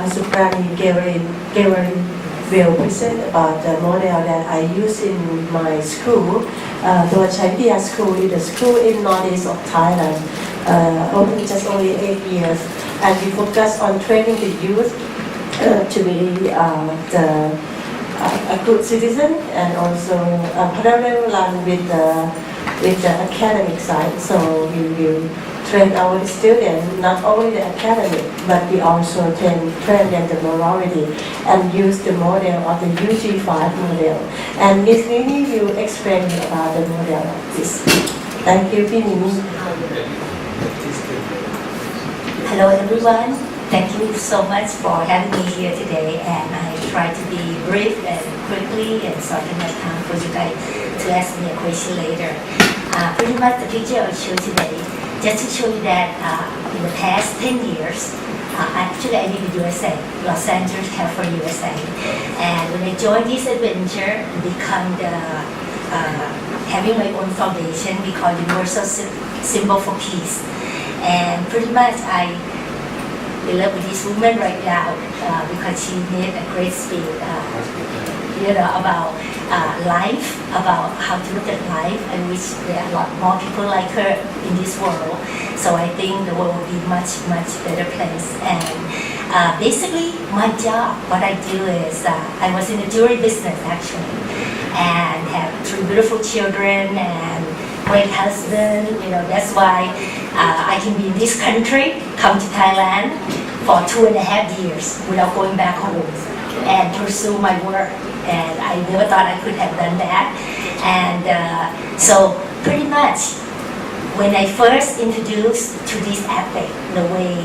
Suprani Gavarin will present about the model that I use in my school. The Chaitia School is a school in northeast of Thailand, open just only 8 years, and we focus on training the youth to be a good citizen and also parallel run with the academic side. So we will train our students not only the academic, but we also train them the morality and use the model of the UG5 model. And Ms. Nini will explain about the model of this. Thank you, Nini. Hello everyone. Thank you so much for having me here today, and I try to be brief and quickly, and so I can have time for you guys to ask me a question later. Pretty much the picture I'll show today, just to show you that in the past 10 years, I live in USA, Los Angeles, California, USA. And when I joined this adventure, become having my own foundation, we call Universal Symbol for Peace. And pretty much I love with this woman right now because she made a great speech, about life, about how to look at life. I wish there are a lot more people like her in this world. So I think the world will be much, much better place. And basically, my job, what I do is, I was in the jewelry business actually, and have 3 beautiful children and great husband. That's why I can be in this country, come to Thailand for 2.5 years without going back home and pursue my work. And I never thought I could have done that. And so pretty much when I first introduced to this ethic, the way,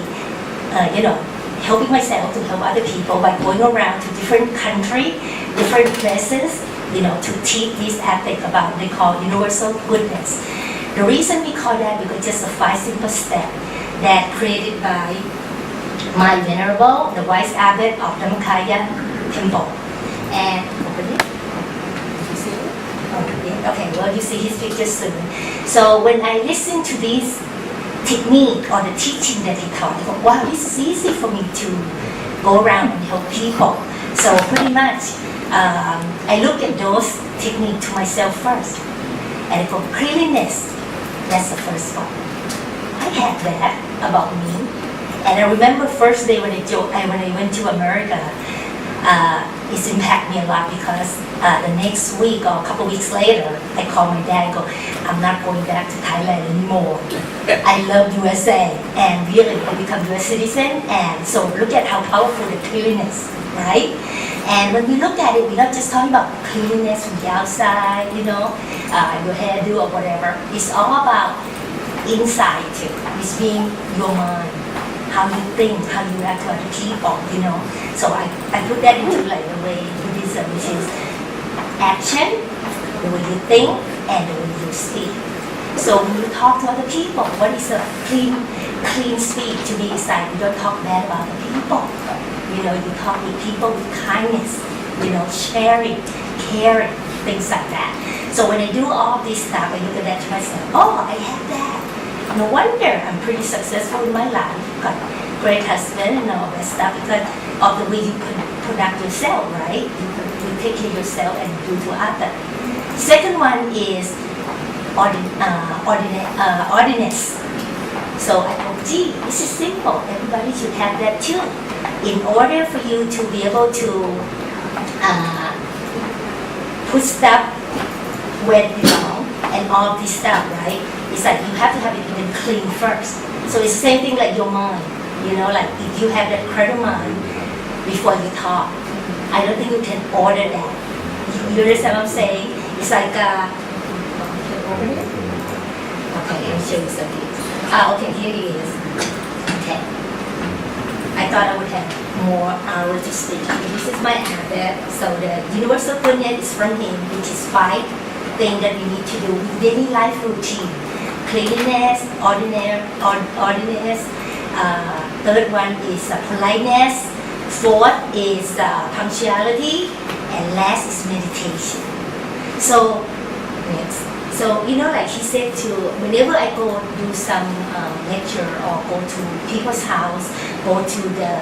helping myself to help other people by going around to different countries, different places, to teach this ethic about, they call universal goodness. The reason we call that because just a 5 simple steps that created by my venerable, the wise abbot of Dhammakaya temple. And open it. Did you see it? Okay, well you see his picture soon. So when I listened to this technique or the teaching that he taught, I thought, wow, this is easy for me to go around and help people. So pretty much, I look at those techniques to myself first. And for cleanliness, that's the first one. I had that about me. And I remember first day when I went to America, it's impacted me a lot because the next week or a couple weeks later, I called my dad and go, I'm not going back to Thailand anymore. I love USA, and really I become US citizen. And so look at how powerful the cleanliness, right? And when we look at it, we're not just talking about cleanliness from the outside, your hairdo or whatever. It's all about inside too. It's being your mind, how you think, how you act to other people, So I put that into like the way Buddhism, which is action, the way you think, and the way you speak. So when you talk to other people, what is a clean speech to be inside? You don't talk bad about the people. You talk with people with kindness, sharing, caring, things like that. So when I do all this stuff, I look at that to myself, oh, I have that. No wonder I'm pretty successful in my life. Got a great husband and all that stuff because of the way you conduct yourself, right? You take care of yourself and do to others. Second one is ordinance. So I thought, gee, this is simple. Everybody should have that too. In order for you to be able to put stuff where it belongs and all this stuff, right? It's like you have to have it even clean first. So it's the same thing like your mind. Like if you have that clear mind before you talk, I don't think you can order that. You understand what I'm saying? It's like, okay, I'll show you something. Okay, here it is. Okay. I thought I would have more hours to speak. This is my habit. So the universal goodness is from him, which is 5 things that we need to do in daily life routine. Cleanliness, ordinance. Third one is politeness. Fourth is punctuality. And last is meditation. So, next. So, like he said whenever I go do some lecture or go to people's house, go to the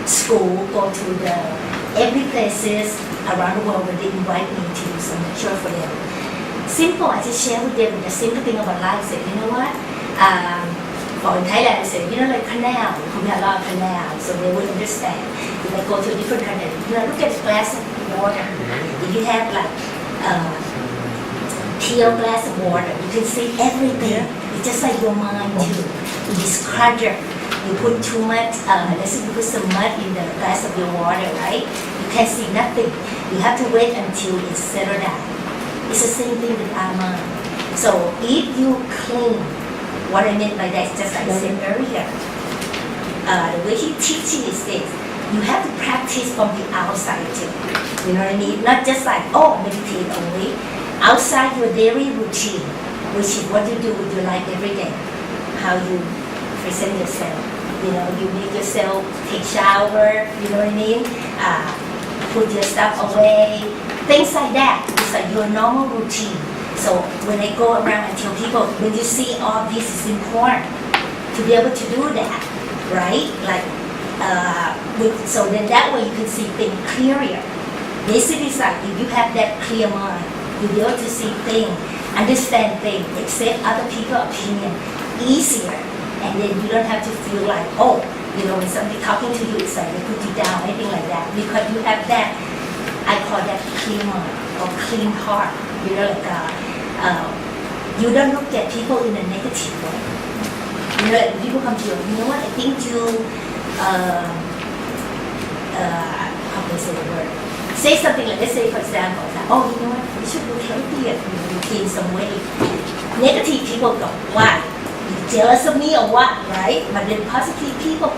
school, go to the every places around the world where they invite me to do some lecture for them. Simple, I just share with them the simple thing about life. Say, you know what? For in Thailand, I say, you know, like canal, we have a lot of canal, so they would understand. If I go to a different country, you know, look at a glass of water. If you have like clear glass of water, you can see everything. It's just like your mind too. It is cluttered. You put too much, let's say you put some mud in the glass of your water, right? You can't see nothing. You have to wait until it's settled down. It's the same thing with our mind. So if you clean, what I meant by that is just like I said earlier, the way he teaches is this. You have to practice from the outside too. You know what I mean? Not just like, oh, meditate only. Outside your daily routine, which is what you do with your life every day. How you present yourself. You know, you make yourself take shower, you know what I mean? Put your stuff away. Things like that. It's like your normal routine. So when I go around and tell people, when you see all this is important to be able to do that, right? Like, so then that way you can see things clearer. Basically, it's like if you have that clear mind, you'll be able to see things, understand things, accept other people's opinion easier, and then you don't have to feel like, oh, you know, when somebody talking to you, it's like they put you down, anything like that, because you have that, I call that clear mind or clean heart. You know, like you don't look at people in a negative way. You know, like people come to you, you know what? I think you, how can I say the word? Say something like, let's say for example, that, oh, you know what? You should look healthier. You gain some weight. Negative people go, why? You jealous of me or what? Right? But then positive people,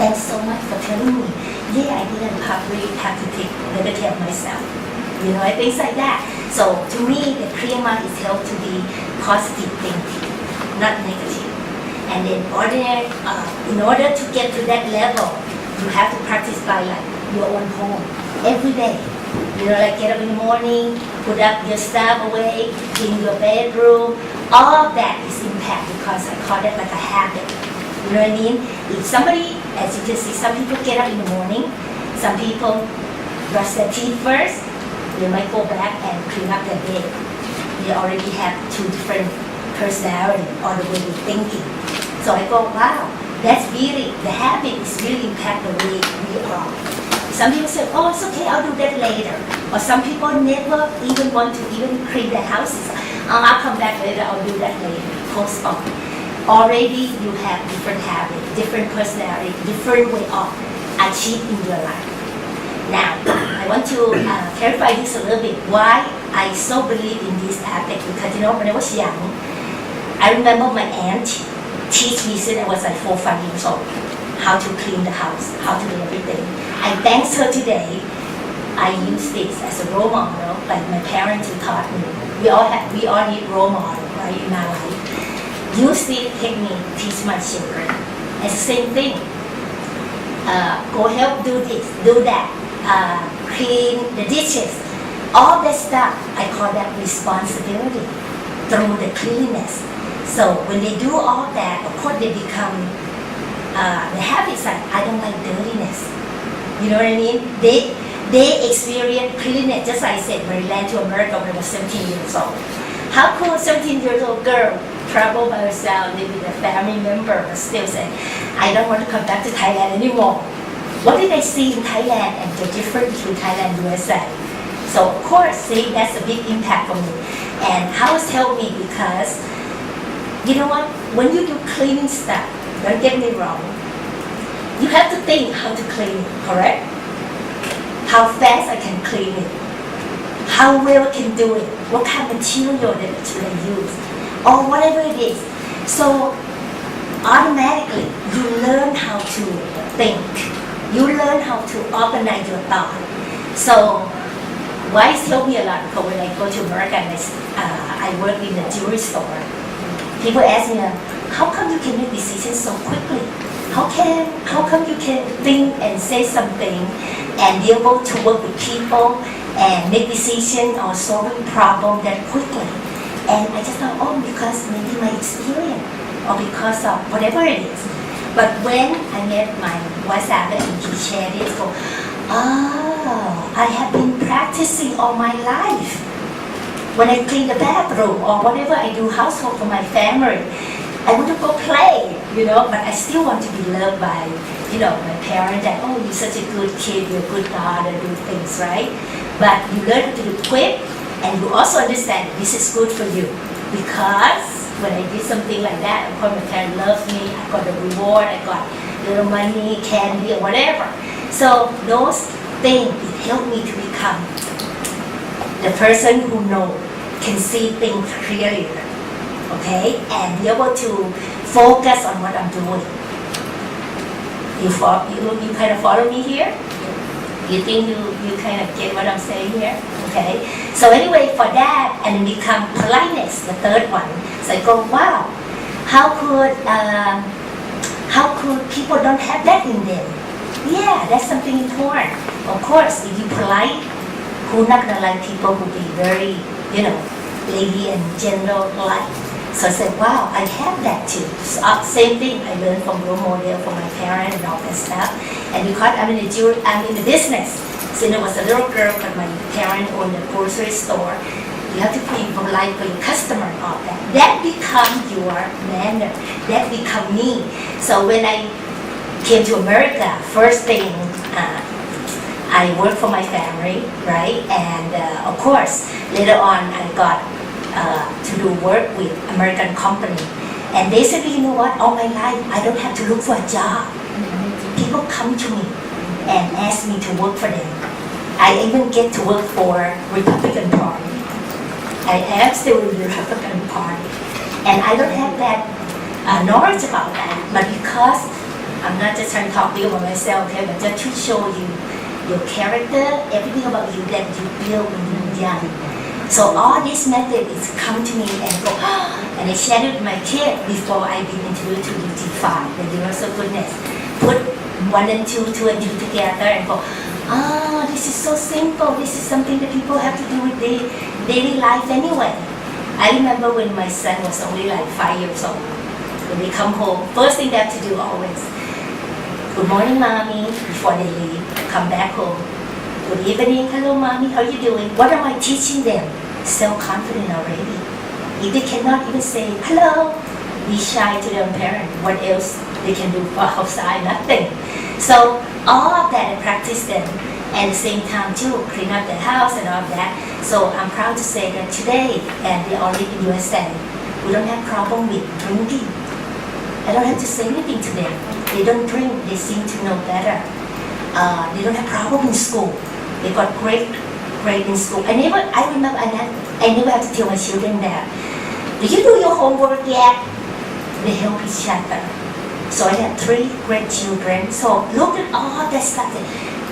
thanks so much for telling me. Yeah, I didn't probably have to take better care of myself. You know, things like that. So to me, the clear mind is help to be positive thinking, not negative. And then in order to get to that level, you have to practice by like your own home every day. You know, like get up in the morning, put up your stuff away, clean your bedroom. All of that is impact because I call it like a habit. You know what I mean? If somebody, as you can see, some people get up in the morning, some people brush their teeth first, they might go back and clean up their bed. They already have two different personalities or the way they're thinking. So I go, wow, that's really, the habit is really impact the way we are. Some people say, oh, it's okay, I'll do that later. Or some people never even want to even clean their houses. Oh, I'll come back later, I'll do that later. Postpone. Already you have different habits, different personality, different way of achieving your life. Now, I want to clarify this a little bit. Why I so believe in this aspect, because you know, when I was young, I remember my aunt teach me since I was like 4 or 5 years old how to clean the house, how to do everything. I thanks her today. I use this as a role model, like my parents who taught me. We all need role model, right, in our life. Use this technique, teach my children. It's the same thing. Go help do this, do that. Clean the dishes. All that stuff, I call that responsibility through the cleanliness. So when they do all that, of course they become, the habits like, I don't like dirtiness. You know what I mean? They experience cleanliness, just like I said, when I landed to America when I was 17 years old. How could a 17-year-old girl travel by herself, live with a family member, but still say, I don't want to come back to Thailand anymore. What did I see in Thailand and the difference between Thailand and USA? So of course, see, that's a big impact for me. And how it's helped me because, you know what, when you do cleaning stuff, don't get me wrong, you have to think how to clean it, correct? How fast I can clean it, how well I can do it, what kind of material that should I use, or whatever it is. So automatically, you learn how to think. You learn how to organize your thought. So why it's helped me a lot, because when I go to America and I work in a jewelry store, people ask me, how come you can make decisions so quickly? How come you can think and say something and be able to work with people and make decisions or solving problems that quickly? And I just thought, oh, because maybe my experience or because of whatever it is. But when I met my WhatsApp and he shared it, go, oh, I have been practicing all my life. When I clean the bathroom or whatever I do household for my family, I want to go play, but I still want to be loved by, my parents that, oh, you're such a good kid, you're a good daughter, do things, right? But you learn to do quick, and you also understand this is good for you. Because when I did something like that, of course my parents loved me, I got a reward, I got little money, candy, or whatever. So those things, it helped me to become the person who can see things clearly, okay? And be able to focus on what I'm doing. You kind of follow me here? You think you kind of get what I'm saying here? Okay. So anyway, for that, and become politeness, the third one. So I go, wow, how could people don't have that in them? Yeah, that's something important. Of course, if you polite, who's not gonna like people who be very, lady and gentle like. So I said, wow, I have that too. So, same thing, I learned from role model, from my parents and all that stuff. And because I'm in the business, since I was a little girl, but my parents owned a grocery store, you have to be polite for your customer and all that. That become your manner. That become me. So when I came to America, first thing, I worked for my family, right? And of course, later on, I got to do work with American company. And basically, you know what? All my life, I don't have to look for a job. People come to me and ask me to work for them. I even get to work for Republican Party. I am still in the Republican Party. And I don't have that knowledge about that. But because I'm not just trying to talk big about myself, okay, but just to show you your character, everything about you that you build when you're young. So all this method is come to me and go, and I shared it with my kid before I been introduced to UT5, the universal goodness. Put 1 and 2, 2 and 2 together and go, this is so simple. This is something that people have to do with their daily life anyway. I remember when my son was only like 5 years old. When they come home, first thing they have to do always, good morning, mommy, before they leave, come back home. Good evening, hello mommy, how are you doing? What am I teaching them? Self-confident already. If they cannot even say hello, be shy to their parent. What else they can do outside? Nothing. So all of that I practice them. And at the same time too, clean up the house and all that. So I'm proud to say that today, and they all live in USA, we don't have problem with drinking. I don't have to say anything to them. They don't drink, they seem to know better. They don't have problem in school. They got great grade in school. I never have to tell my children that. Did you do your homework yet? They help each other. So I have 3 great children. So look at all that stuff.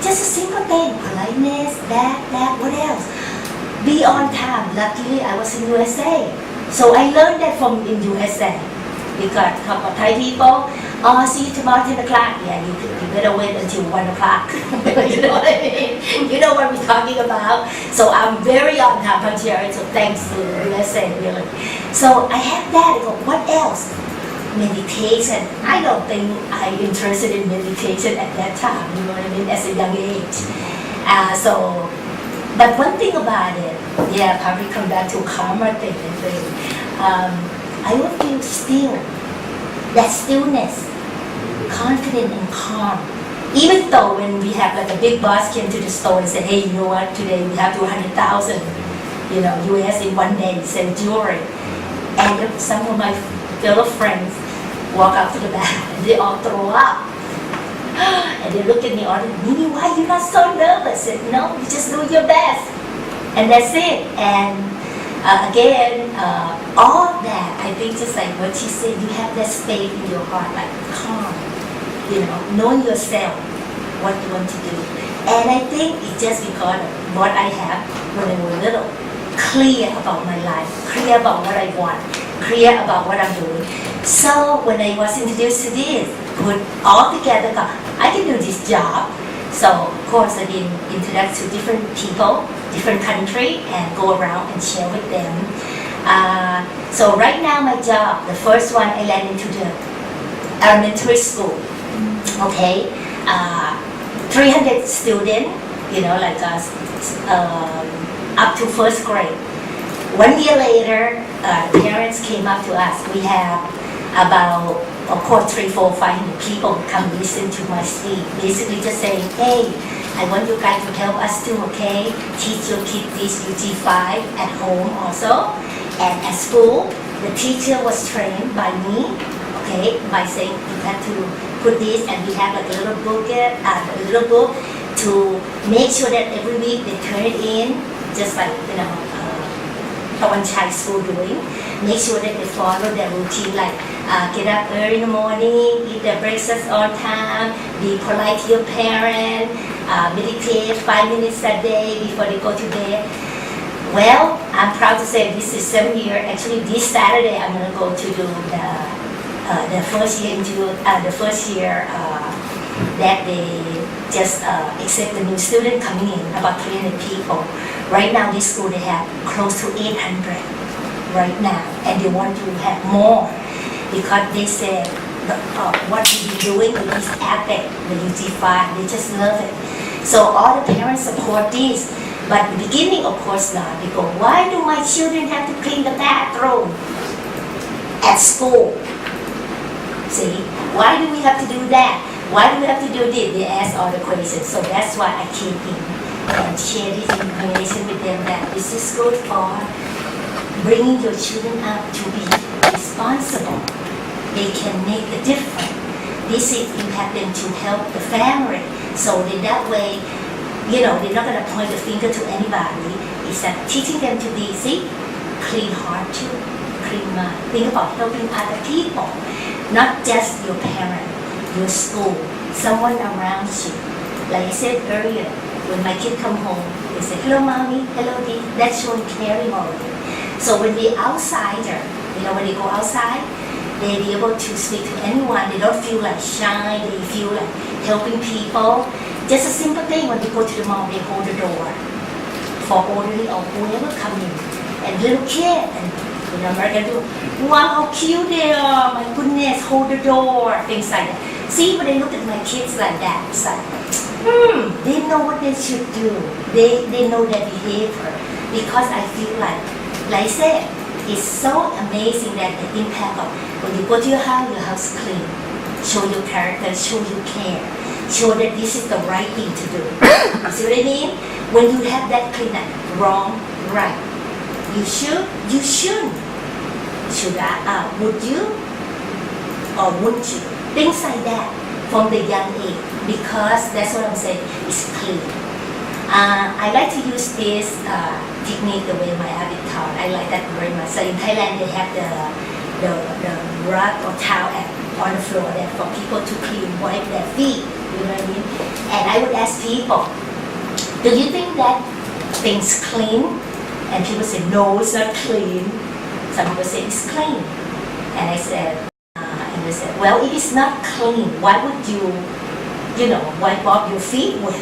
Just a simple thing, politeness, that, what else? Be on time. Luckily, I was in USA. So I learned that from in USA. Because talk about Thai people, see you tomorrow 10 o'clock. Yeah, you better wait until 1 o'clock. You know what I mean? You know what we're talking about. So I'm very on time punctuality, so thanks to USA, really. So I have that. I go, what else? Meditation. I don't think I'm interested in meditation at that time, you know what I mean, as a young age. But one thing about it, probably come back to karma thing. I will feel still, that stillness, confident and calm. Even though when we have like a big boss came to the store and said, hey, you know what, today we have 200,000, US in one day, sell jewelry. And some of my fellow friends walk up to the back and they all throw up. And they look at me all, Mimi, why are you not so nervous? I said, no, you just do your best. And that's it. And again, all that, I think just like what she said, you have that space in your heart, like calm, knowing yourself, what you want to do. And I think it's just because of what I have when I was little, clear about my life, clear about what I want, clear about what I'm doing. So when I was introduced to this, put all together, I can do this job. So of course I've been introduced to different people, different country, and go around and share with them. So right now my job, the first one I land into the elementary school. Okay, 300 students, like us, up to first grade. 1 year later, the parents came up to us. We have about, of course, 500 people come listen to my speech. Basically just saying, hey, I want you guys to help us too, okay? Teach your kids this UT5 at home also. And at school, the teacher was trained by me, okay, by saying you have to put this, and we have like a little book to make sure that every week they turn it in, just like, Tawan Chai school doing. Make sure that they follow their routine, like get up early in the morning, eat their breakfast on time, be polite to your parent, meditate 5 minutes a day before they go to bed. Well, I'm proud to say this is 7 year. Actually, this Saturday I'm going to go to do the first year that they just accept the new student coming in, about 300 people. Right now, this school they have close to 800 right now, and they want to have more because they said what we've been doing with this epic, the UT5, they just love it. So all the parents support this. But in the beginning, of course not. They go, why do my children have to clean the bathroom at school? See, why do we have to do that? Why do we have to do this? They ask all the questions. So that's why I came in and share this information with them that this is good for bringing your children up to be responsible. They can make a difference. This is impact them to help the family. So in that way, they're not going to point the finger to anybody. It's that teaching them to be, clean heart too, clean mind. Think about helping other people, not just your parent, your school, someone around you. Like I said earlier, when my kid come home, they say, hello mommy, hello dad. That's showing caring already. So when they're outsider, when they go outside, they be able to speak to anyone. They don't feel like shy. They feel like helping people. Just a simple thing, when they go to the mall, they hold the door for orderly or whoever come in. And little kid, and American do, wow, how cute they are, my goodness, hold the door, things like that. See, when they look at my kids like that, it's like, they know what they should do. They know their behavior. Because I feel like I said, it's so amazing that the impact of when you go to your house clean, show your character, show you care. Show that this is the right thing to do. You see what I mean? When you have that clean up, wrong, right. You shouldn't. Should I? Would you? Or wouldn't you? Things like that from the young age. Because that's what I'm saying, it's clean. I like to use this technique the way my habit taught. I like that very much. So in Thailand, they have the rug or towel on the floor there for people to clean, wipe their feet. You know what I mean? And I would ask people, do you think that thing's clean? And people say, no, it's not clean. Some people say, it's clean. And I said, and they said, well, if it's not clean, why would you, wipe off your feet with?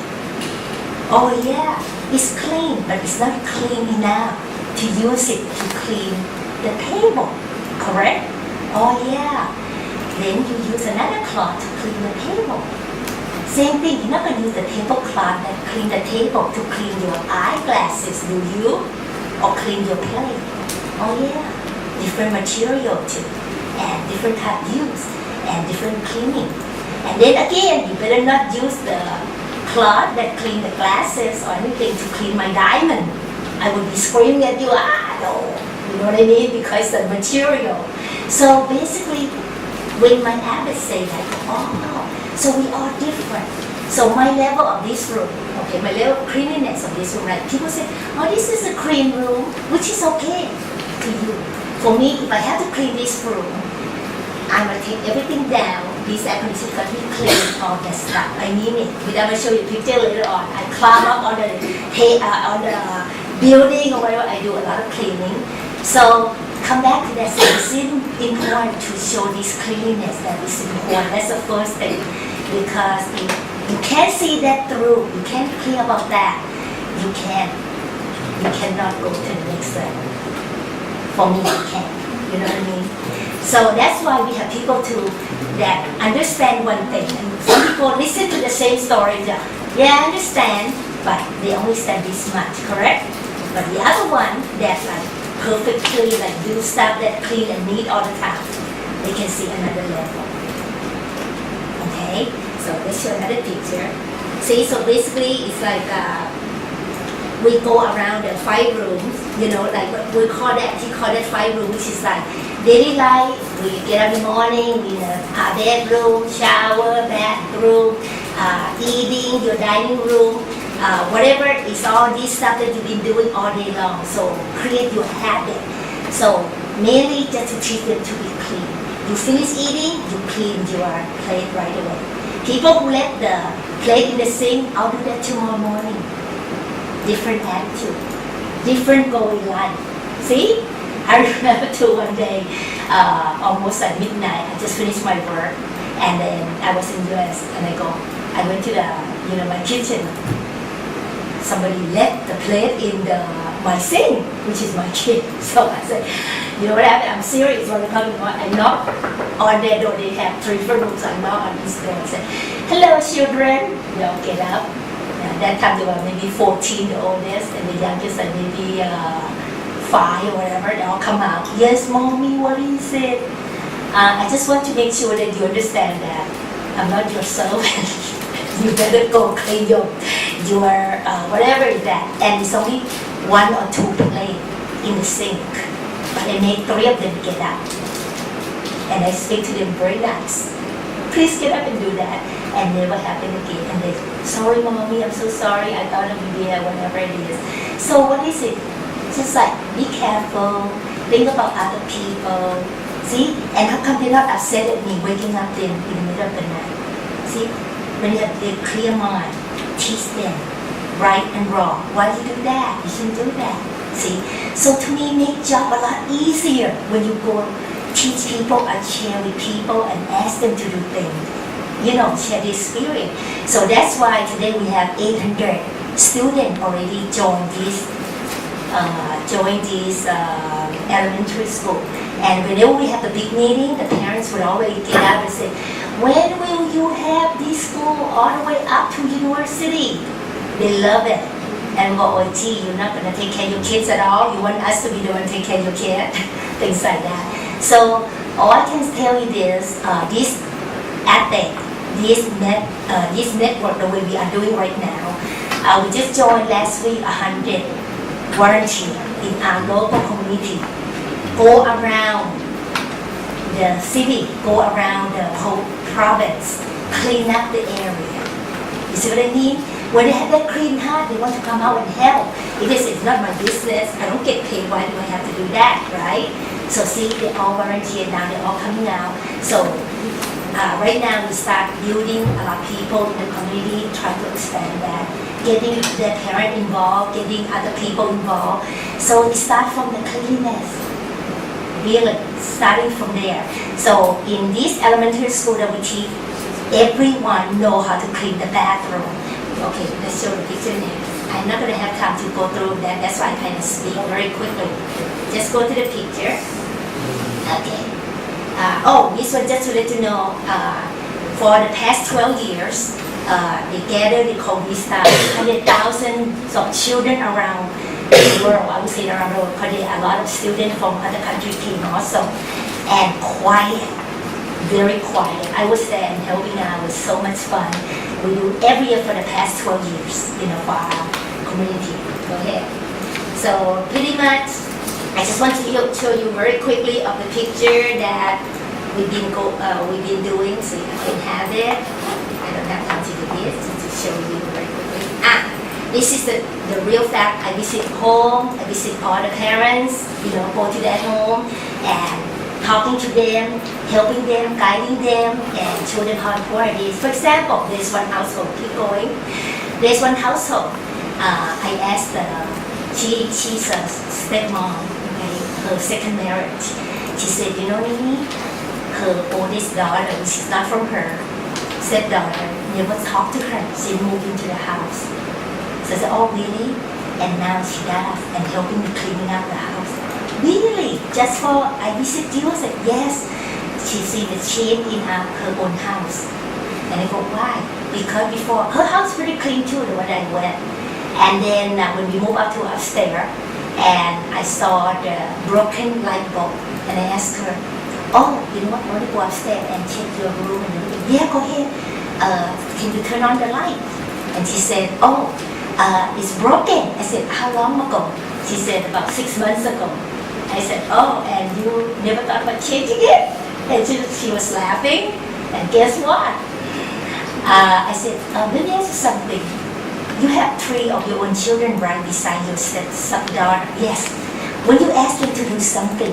Oh yeah, it's clean, but it's not clean enough to use it to clean the table, correct? Oh yeah. Then you use another cloth to clean the table. Same thing, you're not going to use the tablecloth that clean the table to clean your eyeglasses, do you? Or clean your plate. Oh yeah, different material too, and different type use, and different cleaning. And then again, you better not use the cloth that clean the glasses or anything to clean my diamond. I would be screaming at you, no. You know what I mean? Because the material. So basically, when my abbot say that, so we are different. So my level of this room, my level of cleanliness of this room, right? People say, this is a clean room, which is okay to you. For me, if I have to clean this room, I'm going to take everything down. This activity got me clean all that stuff. I mean it. I'm going to show you a picture later on. I climb up on the building or whatever. I do a lot of cleaning. So come back to that. So it's important to show this cleanliness that is important. That's the first thing. Because if you can't see that through, you can't clear about that, you cannot go to the next level. For me, you can. You know what I mean? So that's why we have people that understand one thing. And some people listen to the same story. Yeah, I understand, but they only understand this much, correct? But the other one that like perfectly like do stuff that clean and neat all the time, they can see another level. Okay, so let's show another picture. See, so basically it's like we go around the 5 rooms, you know, like we call that, he call that 5 rooms, which is like daily life. We get up in the morning, we have bedroom, shower, bathroom, eating, your dining room, whatever, it's all this stuff that you've been doing all day long. So create your habit. So mainly just to teach them to be clean. You finish eating, you clean your plate right away. People who let the plate in the sink, I'll do that tomorrow morning. Different attitude, different goal in life. See? I remember too one day, almost at midnight, I just finished my work, and then I was in US, and I went to the, my kitchen. Somebody left the plate in my sink, which is my kid. So I said, you know what happened? I'm serious when I come. I knock on their door. They have 3 rooms. I knock on this door and say, hello, children. Get up. At that time they were maybe 14, the oldest, and the youngest like maybe 5 or whatever. They all come out. Yes, mommy, what is it? I just want to make sure that you understand that I'm not your servant. You better go clean your whatever is that. And it's only 1 or 2 plates in the sink. But I made 3 of them get up. And I speak to them very nice. Please get up and do that. And never happen again. And they, sorry mommy, I'm so sorry. I thought of you there, whatever it is. So what is it? Just like, be careful. Think about other people. See? And how come they're not upset at me waking up in the middle of the night? See? When you have a clear mind, teach them right and wrong. Why do you do that? You shouldn't do that. See? So to me, make job a lot easier when you go teach people and share with people and ask them to do things. Share the experience. So that's why today we have 800 students already join this elementary school. And whenever we have a big meeting, the parents would always get up and say, when will you have this school all the way up to university? They love it. And go, oh gee, you're not going to take care of your kids at all? You want us to be the one to take care of your kid? Things like that. So all I can tell you is this ethic, this network the way we are doing right now. We just joined last week 100 volunteers in our local community. Go around the city, go around the whole province, clean up the area. You see what I mean? When they have that clean heart, they want to come out and help. Because it's not my business, I don't get paid, why do I have to do that, right? So see, they all volunteer now, they're all coming out. So right now we start building a lot of people in the community, trying to expand that, getting their parents involved, getting other people involved. So it starts from the cleanliness, really, starting from there. So in this elementary school that we teach, everyone know how to clean the bathroom. Okay, let's show the picture now. I'm not going to have time to go through that, that's why I kind of speak very quickly. Just go to the picture. Okay. This one just to let you know, for the past 12 years, they gathered, they call this 100,000 of children around the world. I would say around the world, because there are a lot of students from other countries came also. And quiet, very quiet. I was there and helping out, it was so much fun. We do every year for the past 12 years, for our community. Go ahead. So pretty much, I just want to show you very quickly of the picture that we've been doing, so you can have it. I don't have time to do this, just to show you very quickly. This is the real fact. I visit home, I visit all the parents, go to their home and talking to them, helping them, guiding them, and show them how important it is. For example, there's one household, keep going. There's one household, I asked she's a stepmom, okay, her second marriage. She said, Nini, her oldest daughter, which is not from her, stepdaughter, never talked to her. She moved into the house. So I said, oh really? And now she does, and helping me cleaning up the house. really? Just for I visit you? I said, yes. She see the change in her own house. And I go, why? Because before, her house pretty clean too, the one I went. And then when we moved up to upstairs, and I saw the broken light bulb, and I asked her, oh, you know what, I want to go upstairs and check your room and everything. Yeah, go ahead. Can you turn on the light? And she said, oh, it's broken. I said, how long ago? She said, about 6 months ago. I said, oh, and you never thought about changing it? And she was laughing. And guess what? I said, let me ask you something. You have 3 of your own children right beside your stepdaughter. Yes. When you ask them to do something,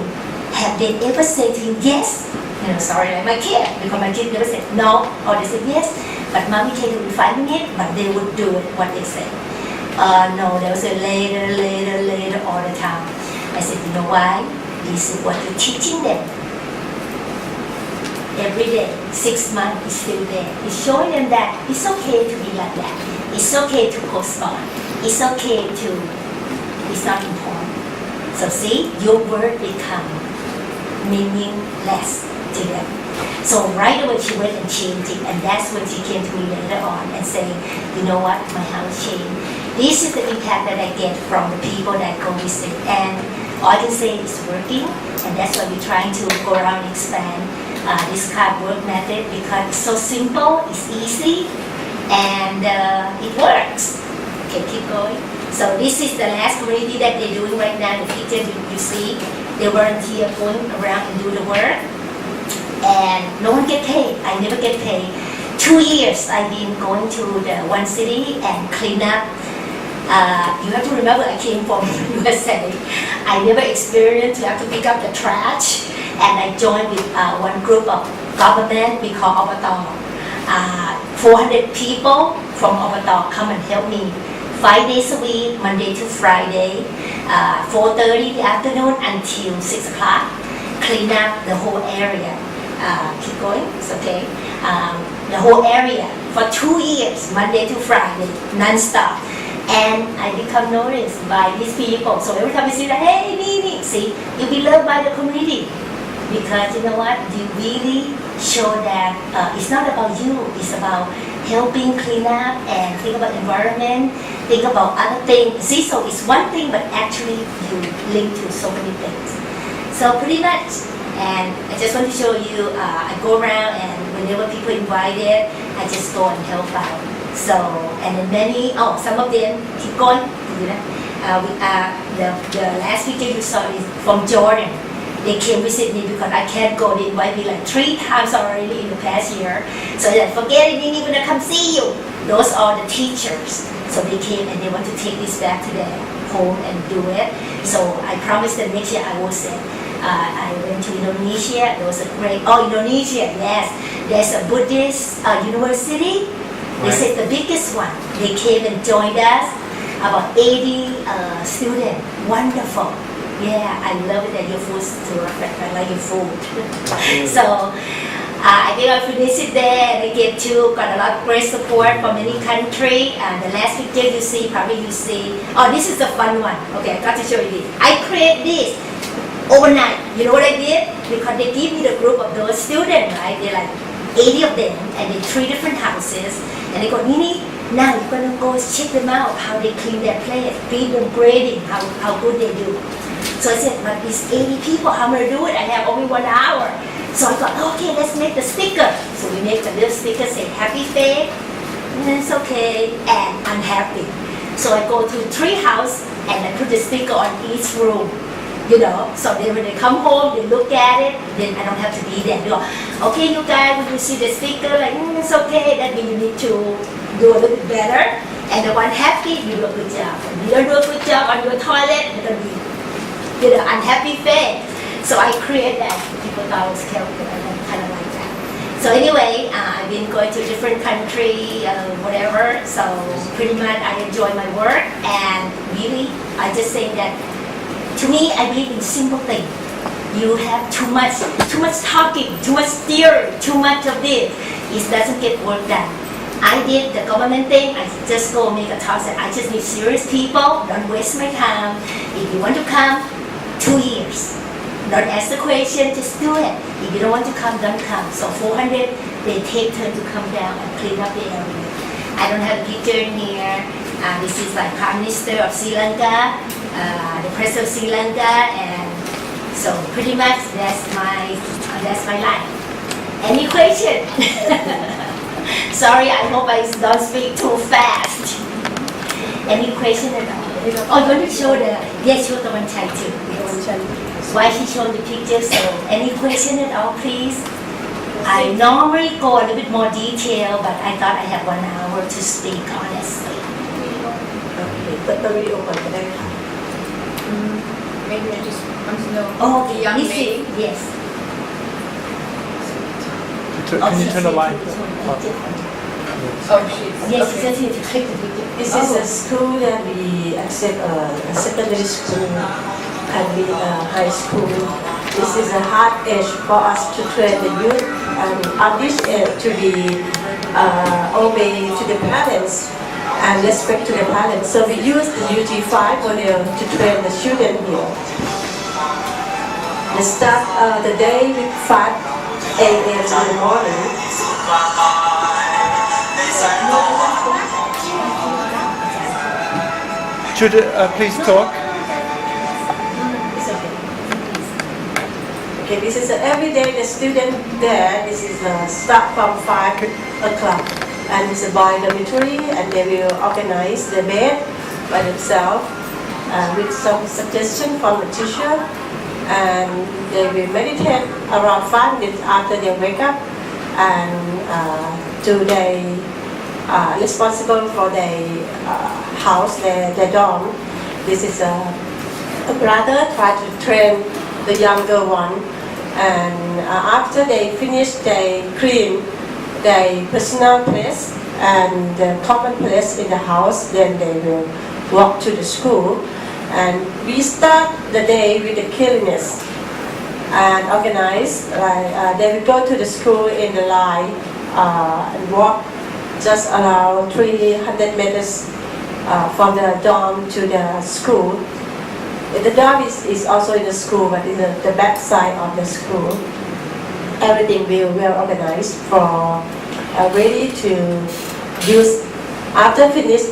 have they ever said to you, yes? You know, sorry, like my kid, because my kid never said no, or they said yes. But mommy take a refining it, but they would do it, what they say. No, they would say later all the time. I said, you know why? This is what you're teaching them. Every day, 6 months is still there. It's showing them that it's okay to be like that. It's okay to postpone. It's okay to, it's not important. So see, your word become meaningless to them. So right away she went and changed it, and that's when she came to me later on and saying, you know what, my house changed. This is the impact that I get from the people that go visit, and all I can say is working, and that's why we're trying to go around and expand this kind of work method, because it's so simple, it's easy, and it works. Okay, keep going. So this is the last community that they're doing right now. The picture you see, they volunteer going around and do the work, and no one get paid. I never get paid. 2 years I've been going to the one city and clean up. You have to remember I came from USA. I never experienced to have to pick up the trash, and I joined with one group of government we call Obato. 400 people from Obato come and help me 5 days a week, Monday to Friday, 4:30 in the afternoon until 6 o'clock. Clean up the whole area. Keep going, it's okay. The whole area for 2 years, Monday to Friday, non-stop. And I become noticed by these people. So every time you see that, hey, Nini, see, you'll be loved by the community. Because you know what, you really show that it's not about you, it's about helping clean up and think about environment, think about other things. See, so it's one thing, but actually you link to so many things. So pretty much, and I just want to show you, I go around and whenever people invited, I just go and help out. So, and then some of them keep going, you know. The last picture you saw is from Jordan. They came visit me because I can't go. They invite me like 3 times already in the past year. So they said, forget it, they didn't even come see you. Those are the teachers. So they came and they want to take this back to their home and do it. So I promised them next year I will send. I went to Indonesia. There was a great, Indonesia, yes. There's a Buddhist university. They said the biggest one. They came and joined us. About 80 students. Wonderful. Yeah, I love it that your food is terrific. I like your food. So I think I finished it there, and I got a lot of great support from many countries. The last picture you see, probably you see. Oh, this is the fun one. Okay, I got to show you this. I created this overnight. You know what I did? Because they give me the group of those students, right? They're like 80 of them, and they 3 different houses. And they go, Nini, now you're gonna go check them out, how they clean their place, feed them grading, how good they do. So I said, but it's 80 people, how am I gonna do it? I have only 1 hour. So I thought, okay, let's make the sticker. So we make the little sticker, say happy face, it's okay, and unhappy. So I go to 3 houses and I put the sticker on each room. You know, so then when they come home, they look at it, then I don't have to be there. They go, okay, you guys, when you see the sticker, like, it's okay, that means you need to do a little bit better. And the one happy, you do a good job. When you don't do a good job on your toilet, you're going to be, unhappy face. So I create that. People thought I was careful, and kind of like that. So anyway, I've been going to different country, whatever. So pretty much I enjoy my work, and really, I just say that, to me, I believe in simple things. You have too much talking, too much theory, too much of this. It doesn't get work done. I did the government thing. I just go make a talk. I just need serious people. Don't waste my time. If you want to come, 2 years. Don't ask the question, just do it. If you don't want to come, don't come. So 400, they take turn to come down and clean up the area. I don't have a picture in here. This is like Prime Minister of Sri Lanka, the President of Sri Lanka, and so pretty much that's my life. Any question? Sorry, I hope I don't speak too fast. Any question at all? Oh, you want to show show the one child too. Why she showed the picture? So, any question at all, please? I normally go a little bit more detail, but I thought I have 1 hour to speak honestly. โอเคเปิดวิดีโอก่อนก็ได้ค่ะ Maybe I just want to know. Oh, the young this lady. is, yes. Can you turn the light on? Oh, she's. Yes, okay. she says here to click the picture. This is a school that we accept a secondary school and we high school. This is a hard age for us to train the youth and at this age to be obey to the parents and respect to the parents. So we use the UG5 model to train the children here. We start the day with 5 a.m. in the morning. Should please talk? It's okay. Okay, this is every day the student there. This is start from 5 o'clock, and it's a boy dormitory, and they will organize the bed by themselves with some suggestion from the teacher, and they will meditate around 5 minutes after they wake up, and do they responsible for their house, their dorm. This is a brother try to train the younger one, and after they finish, they clean their personal place and the common place in the house. Then they will walk to the school, and we start the day with the cleanliness and organize. They will go to the school in the line and walk just around 300 meters from the dorm to the school. The dorm is also in the school, but in the back side of the school. Everything will well organized for ready to use. After finish,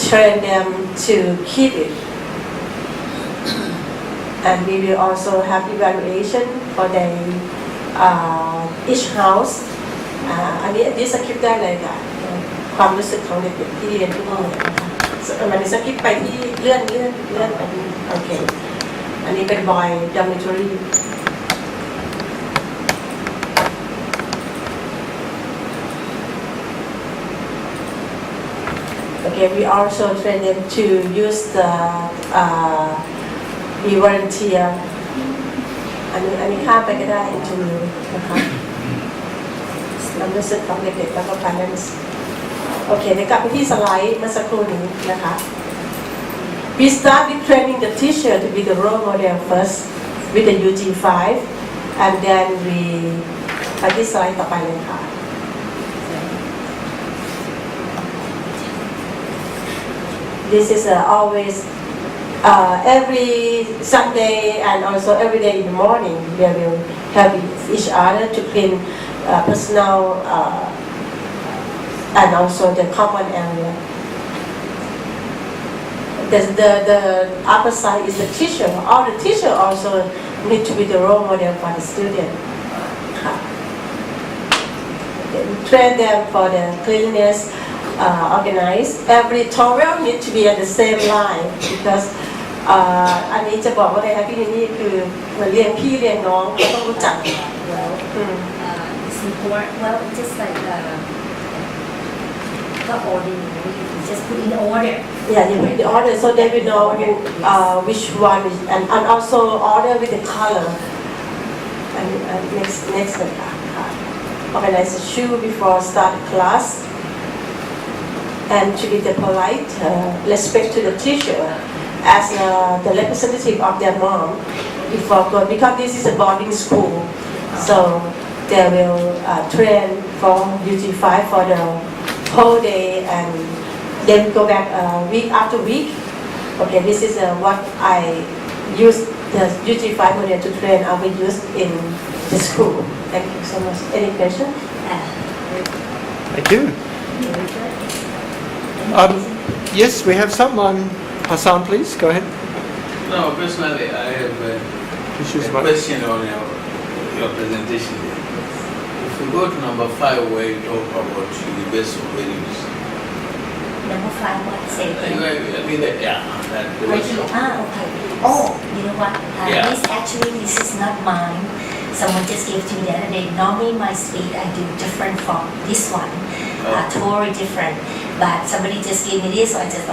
train them to keep it. And we will also have evaluation for their each house. อันนี้สคริปต์ได้เลยค่ะความรู้สึกของเด็กๆที่เรียนที่นี่นะคะมันสคริปต์ไปที่เลื่อนไปที่โอเคอันนี้เป็นบอยดอมิทอรี่ Okay, we also train them to use the we volunteer อันนี้ข้ามไปก็ได้ interview นะคะความรู้สึกของเด็กๆแล้วก็ parents โอเคเดี๋ยวกลับไปที่สไลด์เมื่อสักครู่นี้นะคะ We start with training the teacher to be the role model first with the UG5 and then we ไปที่สไลด์ต่อไปเลยค่ะ This is always every Sunday and also every day in the morning they will help each other to clean personal and also the common area. The upper side is the teacher. All the teacher also need to be the role model for the student. Train them for the cleanliness, organize. Every towel need to be at the same line because อันนี้จะบอกว่าไงคะพี่นี่คือเหมือนเรียนพี่เรียนน้องก็ต้องรู้จักแล้ว It's important. Well, just like not ordinary, you just put in order. Yeah, you put the order so they will know which one is, and also order with the color. And next one. Organize the shoe before start class. And to be the polite, respect to the teacher as the representative of their mom before going, because this is a boarding school, so they will train for UG5 for the whole day and then go back week after week. Okay, this is what I use the UG5 model to train our youth in the school. Thank you so much. Any question? Thank you. Yes, we have someone. Hassan, please, go ahead. No, personally, I have a question on your presentation. If we go to number 5 where you talk about universal values. Number 5, what? Say again. I mean, that the Right workshop. here. Okay. Oh, you know what? Yeah. This is not mine. Someone just gave to me the other day. Normally my speed I do different from this one. Totally different. But somebody just gave me this, so I just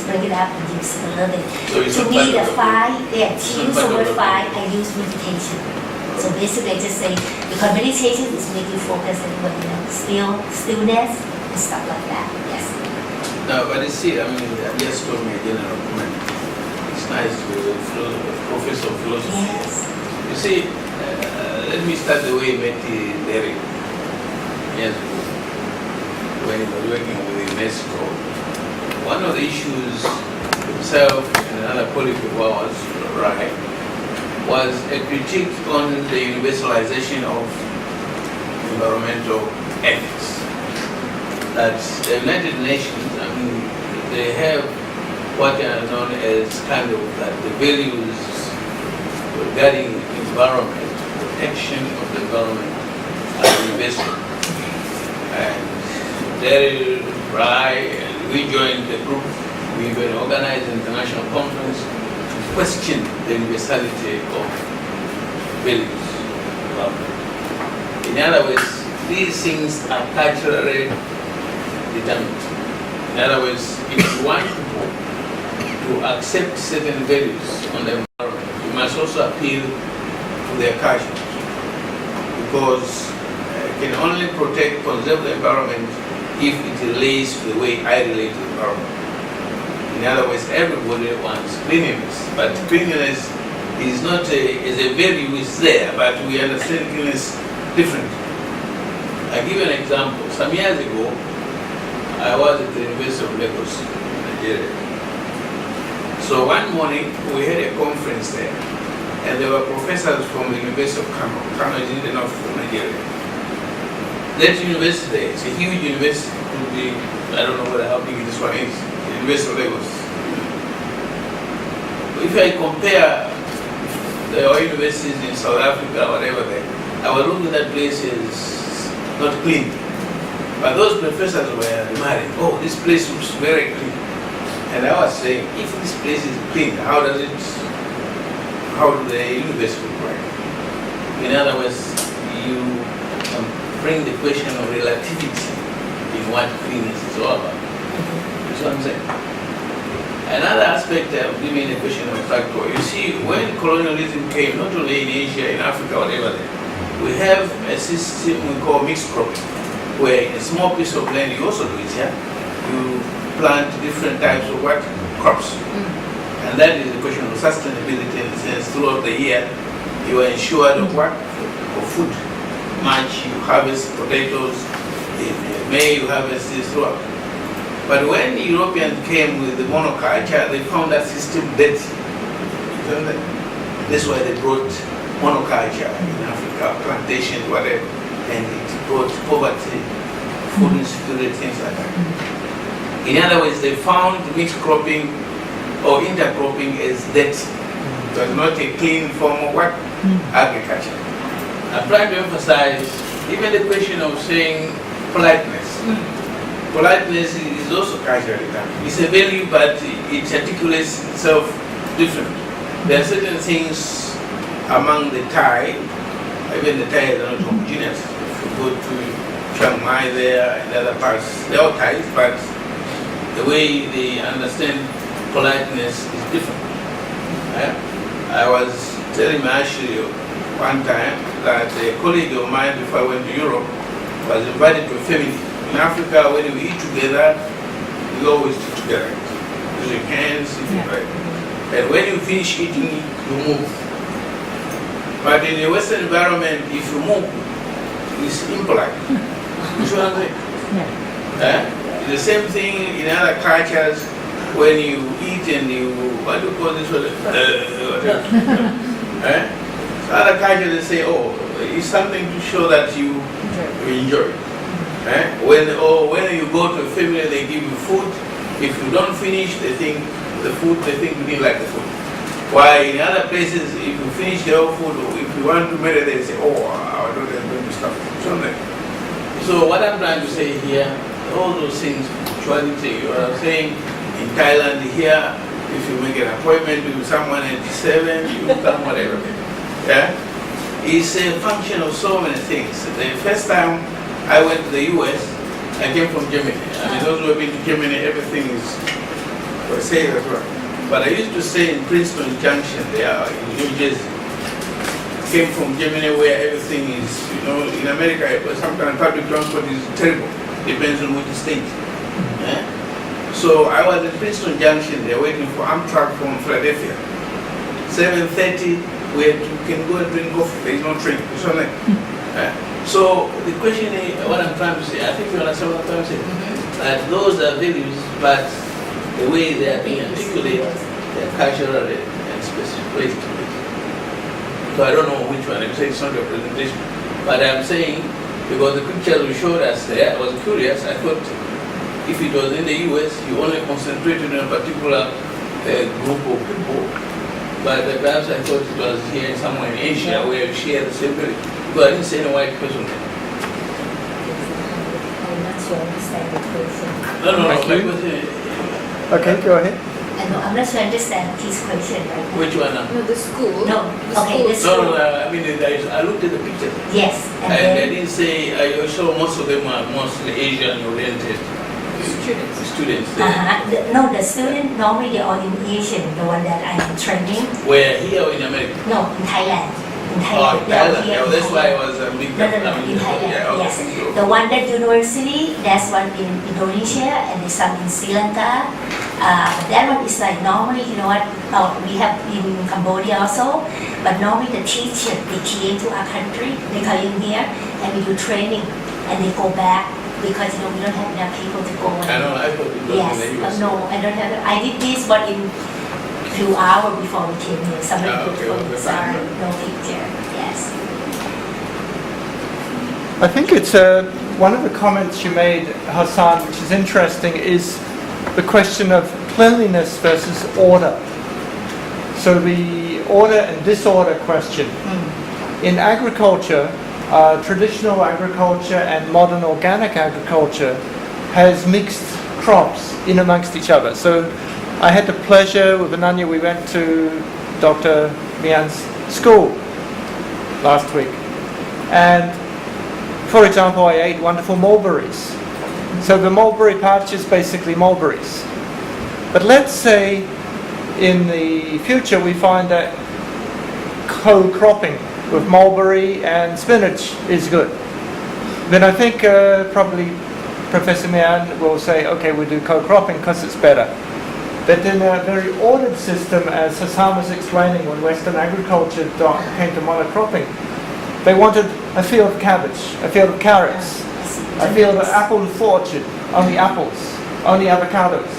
bring it up and use it a little bit. So it's To not me, part the of 5, yeah, to use the word of 5, I use meditation. So basically I just say, because meditation is making focus and stillness and stuff like that. Yes. No, but you see, I mean, I just told me a general comment. It's nice to be a professor of philosophy. Yes. You see, let me start the way I met Derek years ago when he was working with UNESCO. One of the issues himself and another colleague of ours, Rai, was a critique on the universalization of environmental ethics. That the United Nations, I mean, they have what are known as kind of that the values regarding environment, protection of the environment are universal. And there, Rai, and we joined the group. We even organized an international conference to question the universality of values. In other words, these things are culturally determined. In other words, if you want people to accept certain values on the environment, you must also appeal to their culture. Because you can only conserve the environment if it relates to the way I relate to the environment. In other words, everybody wants cleanliness, but cleanliness is not is a value is there, but we understand cleanliness differently. I give you an example. Some years ago, I was at the University of Lagos, Nigeria. So one morning, we had a conference there, and there were professors from the University of Kano. Kano is in the north of Nigeria. That university is a huge university. It could be, I don't know how big this one is, the University of Lagos. If I compare the universities in South Africa or whatever there, I was looking at that place is not clean. But those professors were remarking, oh, this place looks very clean. And I was saying, if this place is clean, how do the university work? In other words, you bring the question of relativity in what cleanness is all about. That's what I'm saying. Another aspect of giving the question of factor, you see, when colonialism came, not only in Asia, in Africa, whatever, we have a system we call mixed cropping, where in a small piece of land, you also do it, yeah? You plant different types of what? Crops. And that is the question of sustainability in the sense throughout the year, you are ensured of what? Of food. March, you harvest potatoes, in May, you harvest this throughout. But when the Europeans came with the monoculture, they found that system dead. That's why they brought monoculture in Africa, plantations, whatever, and it brought poverty, food insecurity, things like that. In other words, they found mixed cropping or intercropping as dead. It was not a clean form of what? Agriculture. I'm trying to emphasize even the question of saying politeness. Politeness is also culturally done. It's a value, but it articulates itself differently. There are certain things among the Thai, even the Thai are not homogeneous. If you go to Chiang Mai there and other parts, they're all Thais, but the way they understand politeness is different. I was telling Ashley one time that a colleague of mine before I went to Europe was invited to a family. In Africa, when we eat together, we always eat together. You shake hands, right? And when you finish eating, you move. But in a Western environment, if you move, it's impolite. You see what I'm saying? It's the same thing in other cultures. when you eat and you, what do you call this? Eh? Other cultures they say, oh, it's something to show that you enjoy it. Eh? When you go to a family, they give you food. If you don't finish, they think you didn't like the food. While in other places, if you finish your food, or if you want to marry, they say, oh, our daughter is going to stop. So what I'm trying to say here, all those things, punctuality, you are saying in Thailand here, if you make an appointment with someone at 7, you come whatever. Yeah? It's a function of so many things. The first time I went to the US, I came from Germany. I mean, those who have been to Germany, everything is for sale as well. But I used to stay in Princeton Junction there in New Jersey. Came from Germany where everything is, in America, sometimes public transport is terrible. Depends on which state. Yeah? So I was at Princeton Junction there waiting for Amtrak from Philadelphia. 7:30, where you can go and drink coffee. There is no train. So the question is, what I'm trying to say, I think you understand what I'm trying to say. That those are values, but the way they are being articulated, they are cultural and specific place to place. So I don't know which one. I'm saying it's not your presentation, but I'm saying because the pictures you showed us there, I was curious. I thought if it was in the US, you only concentrated on a particular group of people. But perhaps I thought it was here somewhere in Asia where you share the same village. Because I didn't see any white person there. I'm not sure I understand the question. No. Thank you. Okay, go ahead. I'm not sure I understand his question right now. Which one? No, the school. No, The okay, school. the I mean, I looked at the picture. Yes, and And I then, didn't say, I saw most of them are mostly Asian-oriented students there. no, the student normally they're all in Asian, the one that I'm training. Where, here or in America? No, in Thailand. In Oh, Thailand. in They are Thailand. here Oh, in that's why I Thailand. was a big No, in Thailand, yeah, yes. okay. The one that university, that's one in Indonesia, and there's some in Sri Lanka. That one is like normally, you know what, we have in Cambodia also, but normally the teacher, they came to our country, they come in here, and we do training, and they go back, because, we don't have enough people to go. I know, I thought it was Yes, in the US. no, I don't have, I did this, but in few hours before we came here, somebody put Okay, for okay, sorry, fine. no picture, yes. I think it's one of the comments you made, Hassan, which is interesting, is the question of cleanliness versus order. So the order and disorder question. In agriculture, traditional agriculture and modern organic agriculture has mixed crops in amongst each other. So I had the pleasure with Ananya, we went to Dr. Miang's school last week. And for example, I ate wonderful mulberries. So the mulberry patch is basically mulberries. But let's say in the future we find that co-cropping with mulberry and spinach is good. Then I think probably Professor Miang will say, okay, we'll do co-cropping because it's better. But in a very ordered system, as Hassan was explaining, when Western agriculture came to monocropping, they wanted a field of cabbage, a field of carrots, a field of apple orchard, only apples, only avocados.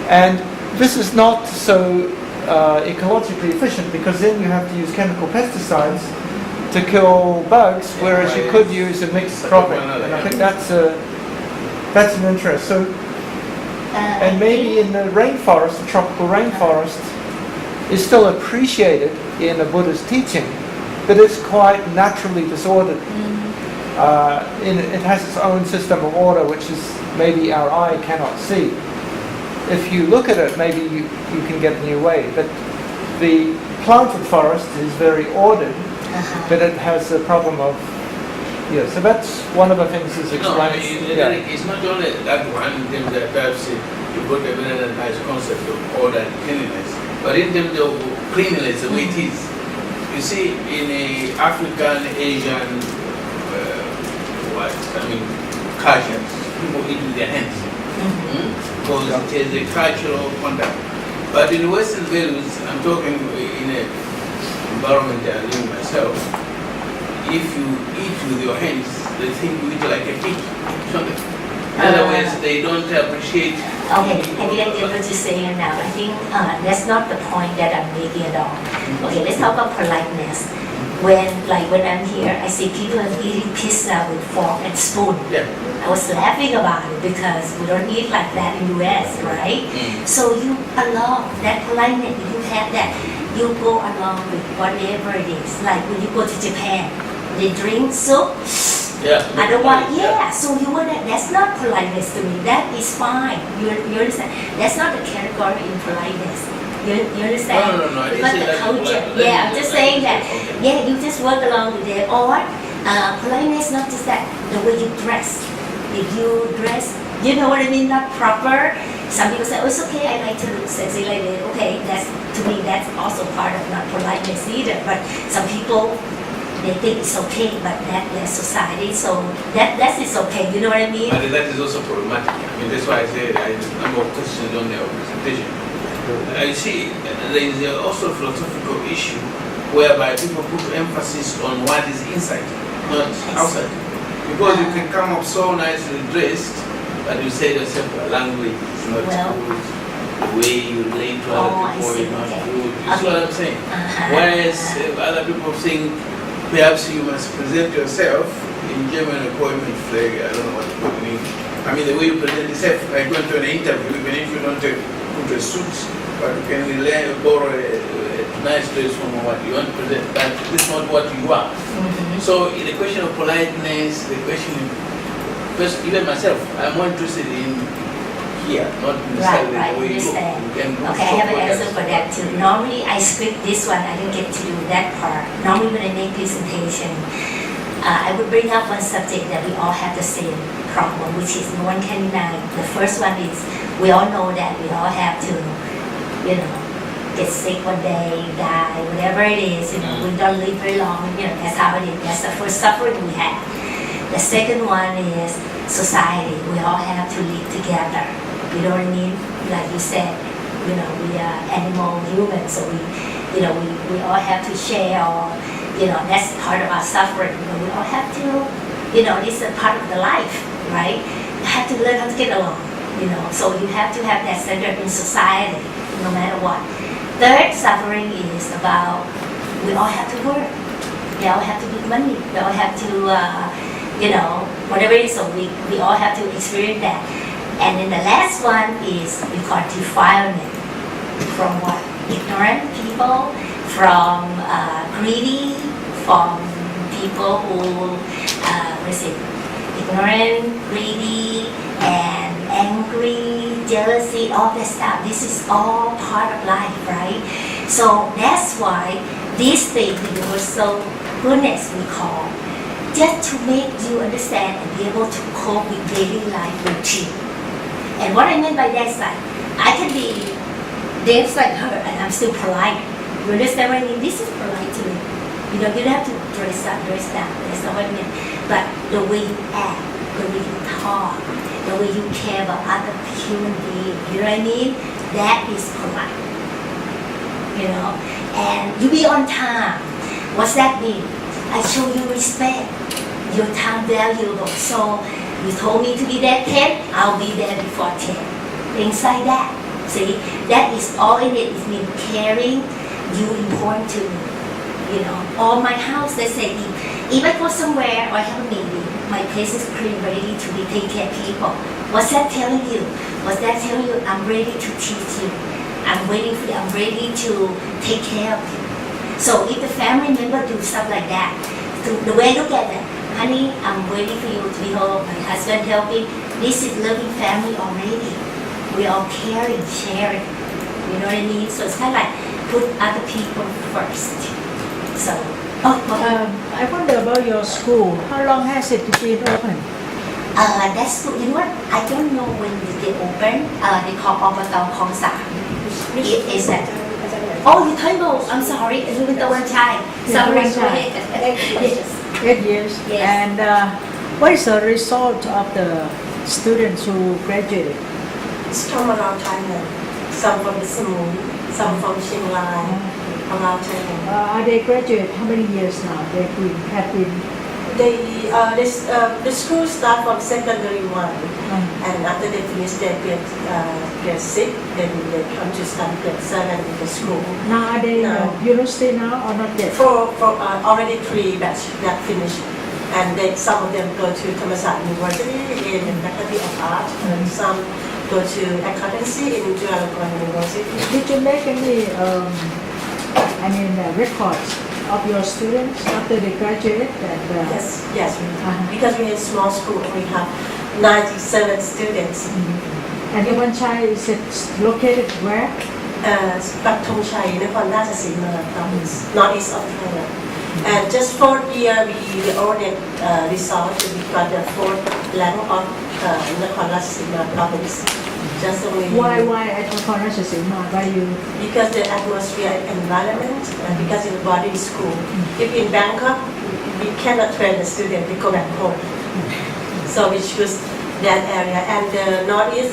And this is not so ecologically efficient because then you have to use chemical pesticides to kill bugs, whereas you could use a mixed cropping. And I think that's an interest. So, and maybe in the rainforest, the tropical rainforest, is still appreciated in a Buddhist teaching, but it's quite naturally disordered. It has its own system of order, which is maybe our eye cannot see. If you look at it, maybe you can get a new way. But the planted forest is very ordered, but it has a problem of, so that's one of the things is explained. It's not only that one in terms of perhaps you put a very nice concept of order and cleanliness, but in terms of cleanliness, the way it is. You see, in a African, Asian, cultures, people eat with their hands. Because it is a cultural conduct. But in Western values, I'm talking in an environment I live myself, if you eat with your hands, they think you eat like a pig. In other words, they don't appreciate. Okay, I didn't get what you're saying now. I think that's not the point that I'm making at all. Okay, let's talk about politeness. When I'm here, I see people are eating pizza with fork and spoon. Yeah. I was laughing about it because we don't eat like that in US, right? So you allow that politeness, you have that. You go along with whatever it is. Like when you go to Japan, they drink soup. Yeah. I don't want, yeah. So you want that? That's not politeness to me. That is fine. You understand? That's not the category in politeness. You understand? No. I didn't But say the that. culture. Let Yeah, me- I'm just saying that. Okay. Yeah, you just work along with it. Or politeness, not just that. The way you dress. If you dress, you know what I mean? Not proper. Some people say, oh, it's okay. I like to look sexy like that. Okay, that's to me. That's also part of not politeness either. But some people, they think it's okay, but that's society. So that is okay. You know what I mean? But that is also problematic. I mean, that's why I said I have a number of questions on the presentation. I see there is also a philosophical issue whereby people put emphasis on what is inside, not outside. Because you can come up so nicely dressed, but you say yourself your language is not Well, good, the way you relate to other I people see, is not okay. good. You see what I'm saying? Whereas other people think perhaps you must present yourself in German appointment flag, I don't know what to put in English. I mean, the way you present yourself, like going to an interview, even if you don't put a suit, but you can borrow a nice dress from what you want to present, but this is not what you are. So in the question of politeness, the question, first, even myself, I'm more interested in here, not necessarily Right, the way you look. understand. You can look Okay, I have an so answer gorgeous. for that too. Normally, I script this one. I didn't get to do that part. Normally, when I make presentation, I would bring up one subject that we all have the same problem, which is no one can deny. The first one is we all know that we all have to, get sick one day, die, whatever it is. We don't live very long. That's how it is. That's the first suffering we have. The second one is society. We all have to live together. You know what I mean? Like you said, we are animal humans, so we all have to share. Or, that's part of our suffering. We all have to, it's a part of the life, right? You have to learn how to get along. So you have to have that standard in society, no matter what. Third suffering is about we all have to work. We all have to make money. We all have to, whatever it is. So we all have to experience that. And then the last one is we call defilement. From what? Ignorant people, from greedy, from people who, ignorant, greedy, and angry, jealousy, all that stuff. This is all part of life, right? So that's why this thing, the universal goodness we call, just to make you understand and be able to cope with daily life routine. And what I mean by that is like, I can be dance like her and I'm still polite. You understand what I mean? This is polite to me. You don't have to dress up, dress down. That's not what I mean. But the way you act, the way you talk, the way you care about other human beings, you know what I mean? That is polite. And you be on time. What's that mean? I show you respect. Your time valuable. So you told me to be there 10, I'll be there before 10. Things like that. See, that is all in it. It means caring, you important to me. Or my house, let's say, if I go somewhere or I have a meeting, my place is clean, ready to be taking care of people. What's that telling you? What's that telling you? I'm ready to teach you. I'm waiting for you. I'm ready to take care of you. So if the family member do stuff like that, the way I look at that, honey, I'm waiting for you to be home. My husband helping. This is loving family already. We all caring, sharing. You know what I mean? So it's kind of like put other people first. So, go ahead. I wonder about your school. How long has it been open? That's good. You know what? I don't know when they open. They call Obata Kong Sa. It is that. Oh, you can't go. I'm sorry. It's with the one child. Sorry, go ahead. Yes. 8 years. Yes. And what is the result of the students who graduated? It's from around Thailand. Some from Samui, some from Chiang Rai, around Thailand. Are they graduate? How many years now? Have been The school start from secondary 1, and after they finish their grade 6, then they come to study grade 7 in the school. Now are they in No. university now or not yet? For already 3 batch that finished, and then some of them go to Thammasat University in the Faculty of Art, and some go to accountancy in Chulalongkorn University. Did you make any records of your students after they graduate? And, Yes, because we have small school, we have 97 students. And the one child is it located where? ปักธงชัยนครราชสีมา province, northeast of Thailand. And just 4th year we already result, we got the 4th rank of Nakhon Ratchasima province. Just only Why at Nakhon Ratchasima? Why you? because the atmosphere and environment, because it's boarding school. If in Bangkok, we cannot train the student to go back home. So we choose that area. And the northeast,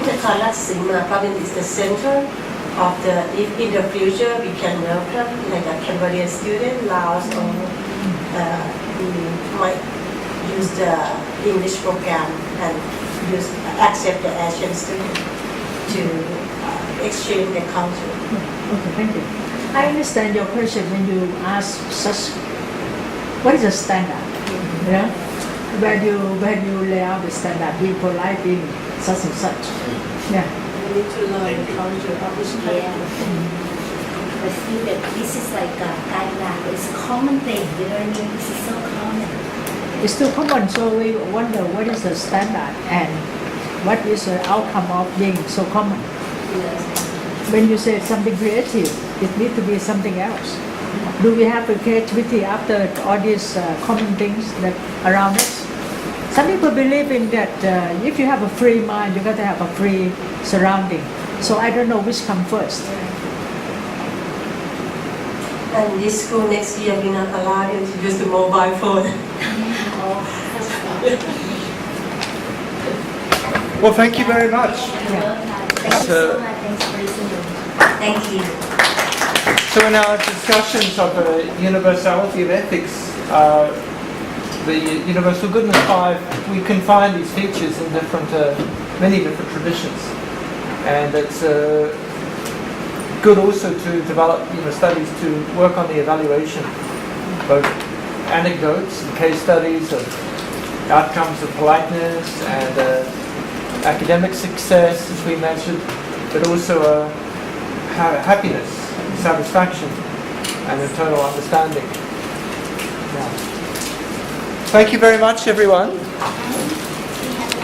Nakhon Ratchasima province is the center of the, if in the future we can welcome like a Cambodian student, Laos, or we might use the English program and accept the Asian student to exchange their culture. Okay, thank you. I understand your question when you ask such, what is the standard? Yeah? Where do you lay out the standard, being polite, being such and such? Yeah. We need to learn the culture of each country. I feel that this is like a guideline. It's a common thing. Learning this is so common. It's too common, so we wonder what is the standard and what is the outcome of being so common. When you say something creative, it needs to be something else. Do we have the creativity after all these common things that around us? Some people believe in that if you have a free mind, you got to have a free surrounding. So I don't know which comes first. And this school next year we not allow them to use the mobile phone. Well, thank you very much. Thank you so much. Thanks for listening. Thank you. So in our discussions of the universality of ethics, the Universal Goodness 5, we can find these features in many different traditions. And it's good also to develop studies to work on the evaluation, both anecdotes and case studies of outcomes of politeness and academic success, as we mentioned, but also happiness, satisfaction, and internal understanding. Thank you very much, everyone.